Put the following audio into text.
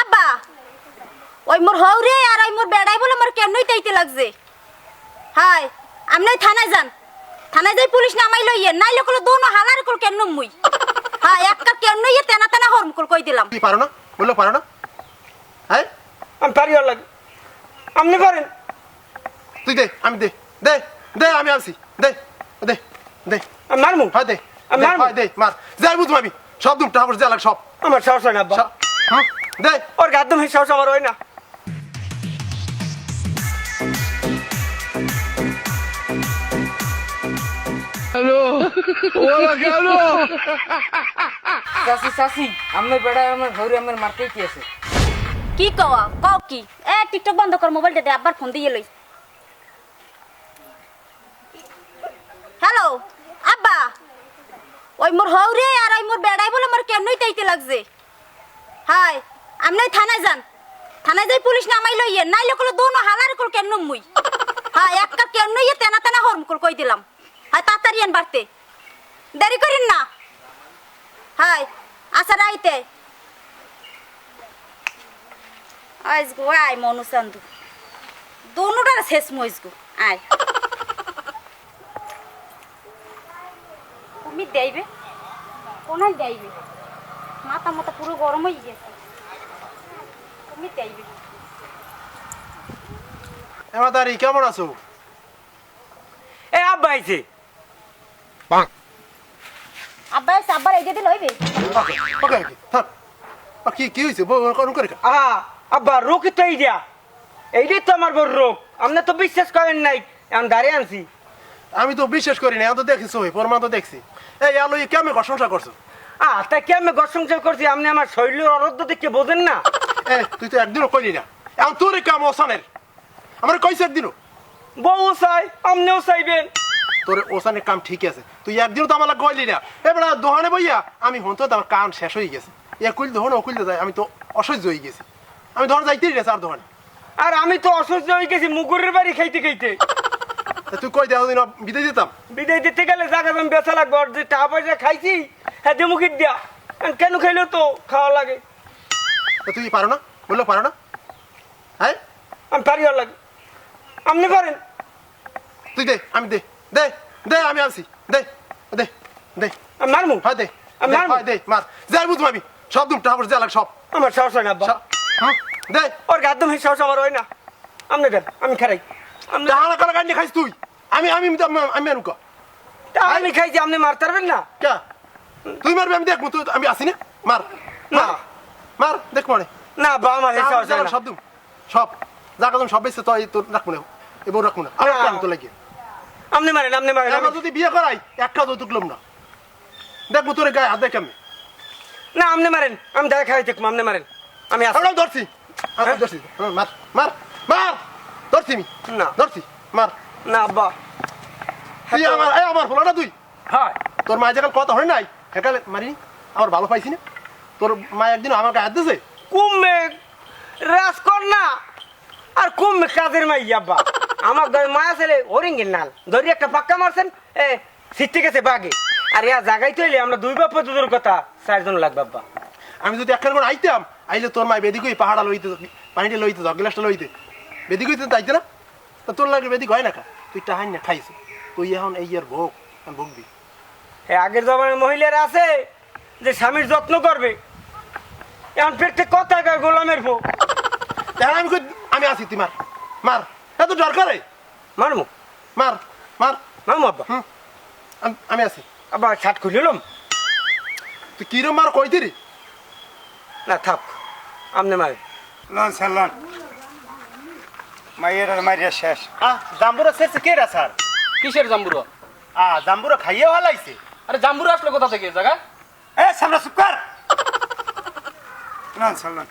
আব্বা ওই মোর হৌরে আর ওই মোর বেড়াই বলে মোর কেমনই তাইতে লাগছে। হাই আমনে থানায় যান, থানায় যাই পুলিশ নামাই লইয়ে নাই লোকলো দোনো হালার কল কেমন মুই। হ্যাঁ একটা কেমন ইয়ে তেনা তেনা হরম কল কই দিলাম। তুই পারো না বললো পারো না? হ্যাঁ আমি পারি আর লাগে আপনি পারেন। তুই দে আমি দে দে দে আমি আসি দে দে দে আমি মারমু হয় দে আমি মারমু। হয় দে মার যাই বুঝবো আমি সব দুম টাকা যা লাগ সব আমার সাহস হয় না আব্বা। হ্যাঁ দে ওর গাদ্দম হে সাহস আমার হয় না। চাচি চাচি আমার বেড়ায় আমার ঘরে আমার মারতেই কি আছে? কি কওয়া কও কি? এ টিকটক বন্ধ কর, মোবাইলটা দে আব্বার ফোন দিয়ে লই। হ্যালো আব্বা ওই মোর হৌরে আর ওই মোর বেড়াই বলে মোর কেমনই তাইতে লাগছে। হাই আমনে থানায় যান, থানায় যাই পুলিশ নামাই লইয়ে নাই লোকলো দোনো হালার কল কেমন মুই। হ্যাঁ একটা কেমন ইয়ে তেনা তেনা হরম কল কই দিলাম। হাই তাড়াতাড়ি আন বাড়তে, দেরি করেন না। হাই আচ্ছা রাইতে আইস গো আয় মনু চান্দু দোনোটার শেষ মইস গো আয়। তুমি দেইবে কোনায় দেইবে? মাথা মাথা পুরো গরম হয়ে গেছে। তুমি দেইবে এমাদারি কেমন আছো? এ আব্বা আইছে। আব্বা এসে আব্বার এগিয়ে দিল হইবে। ওকে ওকে থাক কি কি হয়েছে কোন করে আব্বা রোগ তো এইটাই তো আমার বড় রোগ। আপনি তো বিশ্বাস করেন নাই, আমি দাঁড়িয়ে আনছি। আমি তো বিশ্বাস করি না, আমি তো দেখছি প্রমাণ তো দেখছি। এই আলো কেমন প্রশংসা করছো? তাই কি আমি ঘর সংসার করছি? আপনি আমার শরীরের অরদ্ধ দেখে বোঝেন না? এ তুই তো একদিনও কইলি না, এখন তোর কাম ওসানের আমার কইছে একদিনও। বউ চাই আপনিও চাইবেন। তোর ওসানের কাম ঠিক আছে, তুই একদিনও তো আমার কইলি না। এবার দোকানে বইয়া আমি হন তো আমার কাম শেষ হয়ে গেছে। কুইল দোকানে অকুইল যায়, আমি তো অসহ্য হয়ে গেছি। আমি দোকানে যাইতেই গেছি আর দোকানে। আর আমি তো অসহ্য হয়ে গেছি মুগুরের বাড়ি খাইতে খাইতে। তুই কই দেওয়া দিন বিদায় দিতাম। বিদায় দিতে গেলে জায়গা আমি বেচা লাগবে। আর যে টাকা পয়সা খাইছি হ্যাঁ মুখির দিয়া কেন খাইলেও তো খাওয়া লাগে। তুই পারো না বললো পারো না? হ্যাঁ আমি পারি আর লাগে আপনি পারেন। তুই দে আমি দে দে দে আমি আসি দে দে দে আমি মারমু হয় দে আমি মারমু। হয় দে মার যাই বুঝবো আমি সব দুম টাকা যা লাগ সব আমার সাহস হয় না আব্বা। দে ওর গাদ্দম হে সাহস আমার হয় না। আপনি দেন আমি খারাই। আপনি টাকা কালা গান্ডি খাইস তুই। আমি আমি আমি আনুক আমি খাইছি আপনি মারতে পারবেন না। কে তুই মারবি আমি দেখবো। তুই আমি আসি না মার না মার দেখ মনে না আব্বা আমার হে সাহস হয় না। সব দুম সব জায়গা তুমি সব বেশি তো তোর রাখবো না এবার রাখবো না আর তো লাগে। আপনি মারেন আপনি মারেন। আমার যদি বিয়ে করাই একটা তো তুকলাম না, দেখবো তোর গায়ে হাত দেখ আমি। না আপনি মারেন, আমি দেখা খাই দেখবো আপনি মারেন। আমি আসি। আমরাও ধরছি ধরছি মার মার মার ধরছি আমি না ধরছি মার। না আব্বা তুই আমার আমার বলো না তুই হয় তোর মা যখন কথা হয় নাই হেকালে মারিনি আমার ভালো পাইছি না। তোর মা একদিন আমার গায়ে হাত দিয়েছে। কুম্মে রাজকন্যা আর কুম্মে কাজের মাই আব্বা। আমার মায়া ছেলে হরিঙ্গের নাল ধরি একটা পাক্কা মারছেন এ সিটে গেছে বাগে। আর ইয়া জায়গায় তো এলে আমরা দুই বাপ দুটোর কথা 4 জন লাগবে আব্বা। আমি যদি একখান করে আইতাম আইলে তোর মা বেদিক পাহাড়া লইতে পানিটা লইতে গ্লাসটা লইতে বেদিক হইতে তাইতে না। তা তোর লাগে বেদিক হয় না খা তুই টাহাই না খাইছে তুই এখন এই আর ভোগ ভোগবি। আগের জমানের মহিলারা আছে যে স্বামীর যত্ন করবে, এখন পেটে কথা কয় গোলামের বউ। এখন আমি আমি আসি তুই মার মার এত দরকার মারমু মার মার মারমু আব্বা। আমি আসি আব্বা ছাট খুলিলাম। তুই কিরম মার কইতে রে? না থাক আপনি মারেন। লন স্যার লন মাইয়ের মারিয়া শেষ। জাম্বুরা শেষ কে রা স্যার? কিসের জাম্বুরা? জাম্বুরা খাইয়ে হালাইছে। আরে জাম্বুরা আসলো কোথা থেকে জায়গা? এ সামনে চুপ কর। Loan sir loan